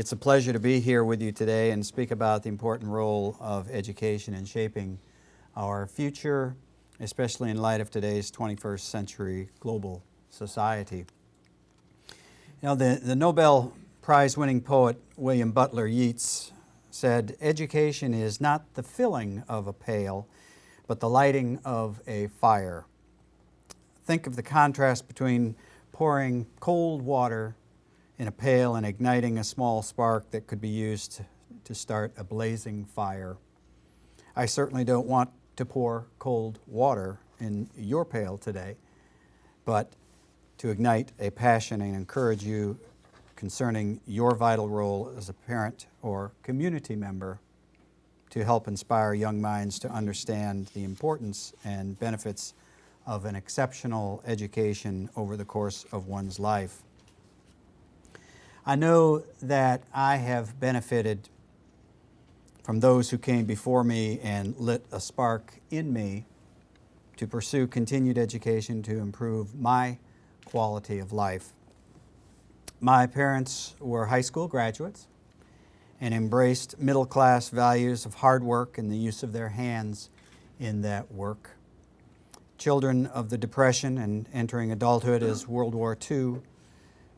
It's a pleasure to be here with you today and speak about the important role of education in shaping our future, especially in light of today's 21st century global society. You know, the Nobel Prize-winning poet William Butler Yeats said, "Education is not the filling of a pail, but the lighting of a fire." Think of the contrast between pouring cold water in a pail and igniting a small spark that could be used to start a blazing fire. I certainly don't want to pour cold water in your pail today, but to ignite a passion and encourage you concerning your vital role as a parent or community member to help inspire young minds to understand the importance and benefits of an exceptional education over the course of one's life. I know that I have benefited from those who came before me and lit a spark in me to pursue continued education to improve my quality of life. My parents were high school graduates and embraced middle-class values of hard work and the use of their hands in that work. Children of the Depression and entering adulthood as World War II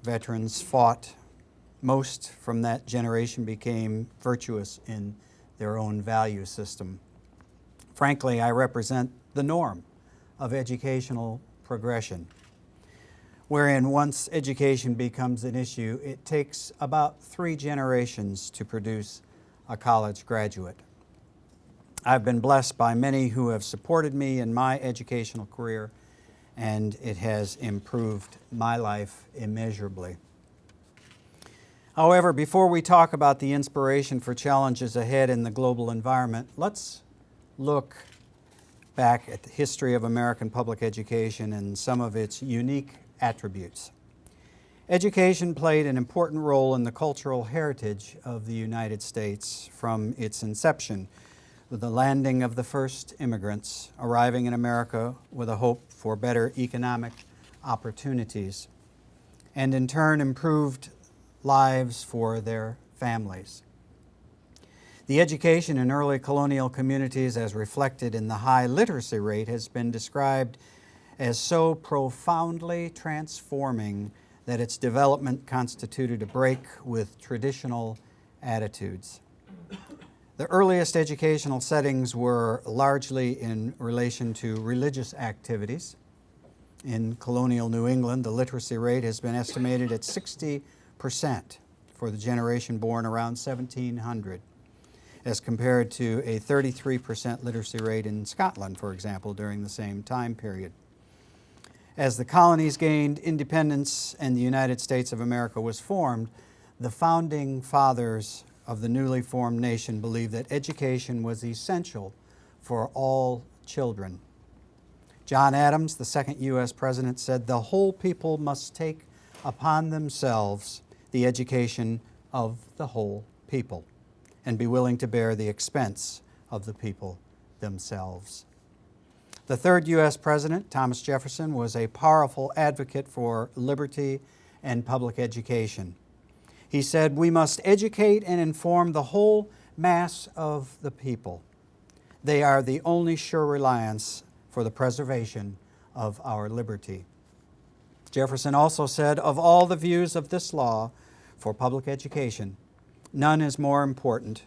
veterans fought, most from that generation became virtuous in their own value system. Frankly, I represent the norm of educational progression, wherein once education becomes an issue, it takes about 3 generations to produce a college graduate. I've been blessed by many who have supported me in my educational career, and it has improved my life immeasurably. However, before we talk about the inspiration for challenges ahead in the global environment, let's look back at the history of American public education and some of its unique attributes. Education played an important role in the cultural heritage of the United States from its inception, with the landing of the first immigrants arriving in America with a hope for better economic opportunities, and in turn improved lives for their families. The education in early colonial communities, as reflected in the high literacy rate, has been described as so profoundly transforming that its development constituted a break with traditional attitudes. The earliest educational settings were largely in relation to religious activities. In colonial New England, the literacy rate has been estimated at 60% for the generation born around 1700, as compared to a 33% literacy rate in Scotland, for example, during the same time period. As the colonies gained independence and the United States of America was formed, the founding fathers of the newly formed nation believed that education was essential for all children. John Adams, the second U.S. president, said, "The whole people must take upon themselves the education of the whole people and be willing to bear the expense of the people themselves." The third U.S. president, Thomas Jefferson, was a powerful advocate for liberty and public education. He said, "We must educate and inform the whole mass of the people. They are the only sure reliance for the preservation of our liberty." Jefferson also said, "Of all the views of this law for public education, none is more important,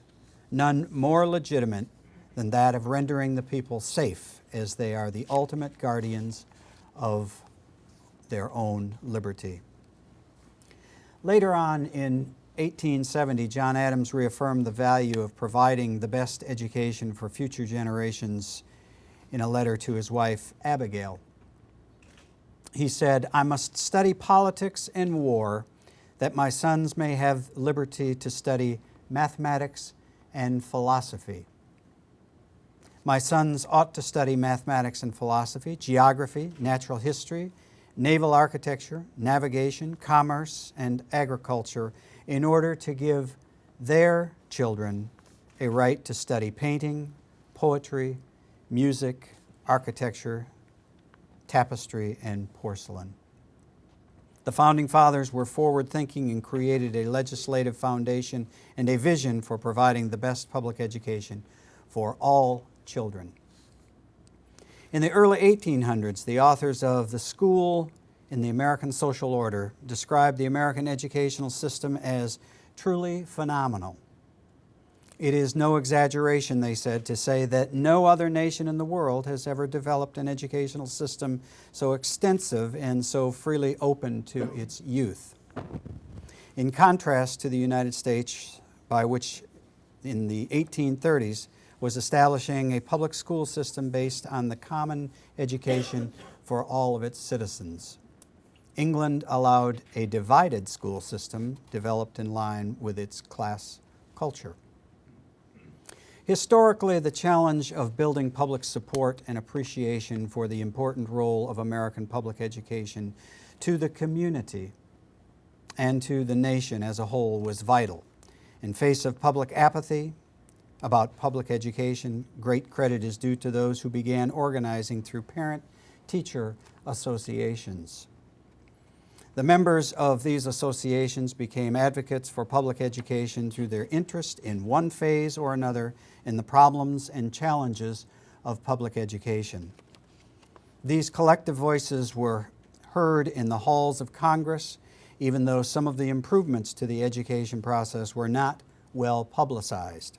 none more legitimate than that of rendering the people safe, as they are the ultimate guardians of their own liberty." Later on in 1870, John Adams reaffirmed the value of providing the best education for future generations in a letter to his wife, Abigail. He said, "I must study politics and war, that my sons may have liberty to study mathematics and philosophy. My sons ought to study mathematics and philosophy, geography, natural history, naval architecture, navigation, commerce, and agriculture in order to give their children a right to study painting, poetry, music, architecture, tapestry, and porcelain." The Founding Fathers were forward-thinking and created a legislative foundation and a vision for providing the best public education for all children. In the early 1800s, the authors of The School in the American Social Order described the American educational system as truly phenomenal. It is no exaggeration, they said, to say that no other nation in the world has ever developed an educational system so extensive and so freely open to its youth. In contrast to the United States, by which in the 1830s was establishing a public school system based on the common education for all of its citizens. England allowed a divided school system developed in line with its class culture. Historically, the challenge of building public support and appreciation for the important role of American public education to the community and to the nation as a whole was vital. In face of public apathy about public education, great credit is due to those who began organizing through parent-teacher associations. The members of these associations became advocates for public education through their interest in one phase or another in the problems and challenges of public education. These collective voices were heard in the halls of Congress, even though some of the improvements to the education process were not well publicized.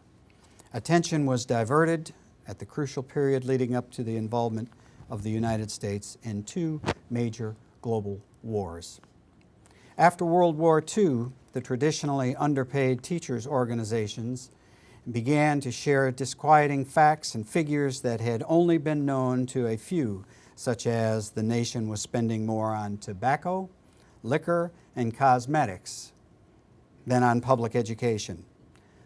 Attention was diverted at the crucial period leading up to the involvement of the United States in two major global wars. After World War II, the traditionally underpaid teachers' organizations began to share disquieting facts and figures that had only been known to a few, such as the nation was spending more on tobacco, liquor, and cosmetics than on public education.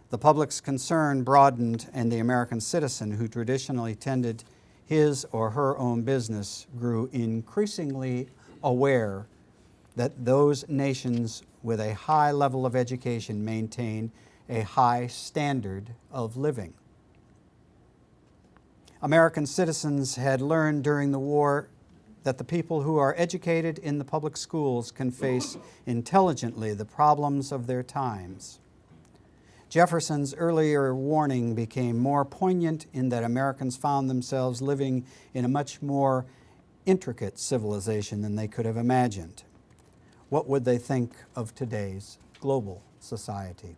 The public's concern broadened, and the American citizen, who traditionally tended his or her own business, grew increasingly aware that those nations with a high level of education maintain a high standard of living. American citizens had learned during the war that the people who are educated in the public schools can face intelligently the problems of their times. Jefferson's earlier warning became more poignant in that Americans found themselves living in a much more intricate civilization than they could have imagined. What would they think of today's global society?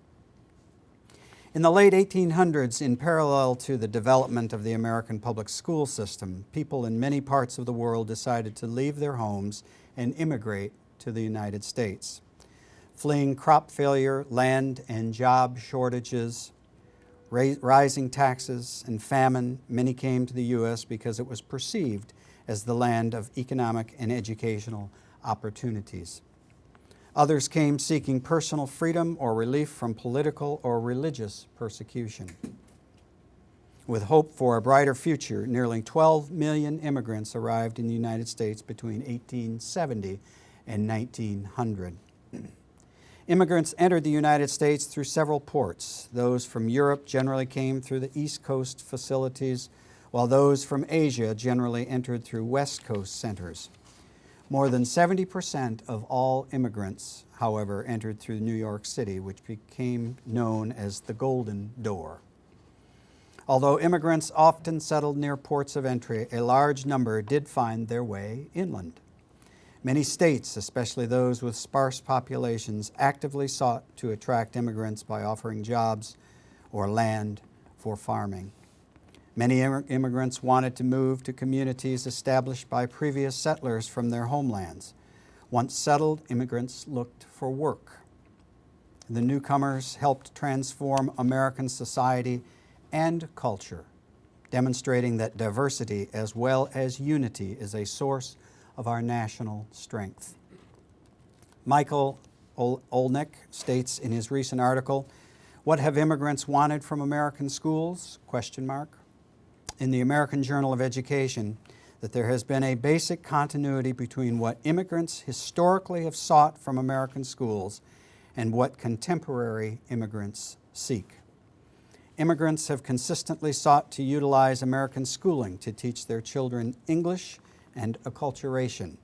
In the late 1800s, in parallel to the development of the American public school system, people in many parts of the world decided to leave their homes and immigrate to the United States. Fleeing crop failure, land and job shortages, rising taxes, and famine, many came to the U.S. because it was perceived as the land of economic and educational opportunities. Others came seeking personal freedom or relief from political or religious persecution. With hope for a brighter future, nearly 12 million immigrants arrived in the United States between 1870 and 1900. Immigrants entered the United States through several ports. Those from Europe generally came through the East Coast facilities, while those from Asia generally entered through West Coast centers. More than 70% of all immigrants, however, entered through New York City, which became known as the Golden Door. Although immigrants often settled near ports of entry, a large number did find their way inland. Many states, especially those with sparse populations, actively sought to attract immigrants by offering jobs or land for farming. Many immigrants wanted to move to communities established by previous settlers from their homelands. Once settled, immigrants looked for work. The newcomers helped transform American society and culture, demonstrating that diversity as well as unity is a source of our national strength. Michael Olnick states in his recent article, "What have immigrants wanted from American schools?" In the American Journal of Education, that there has been a basic continuity between what immigrants historically have sought from American schools and what contemporary immigrants seek. Immigrants have consistently sought to utilize American schooling to teach their children English and acculturation.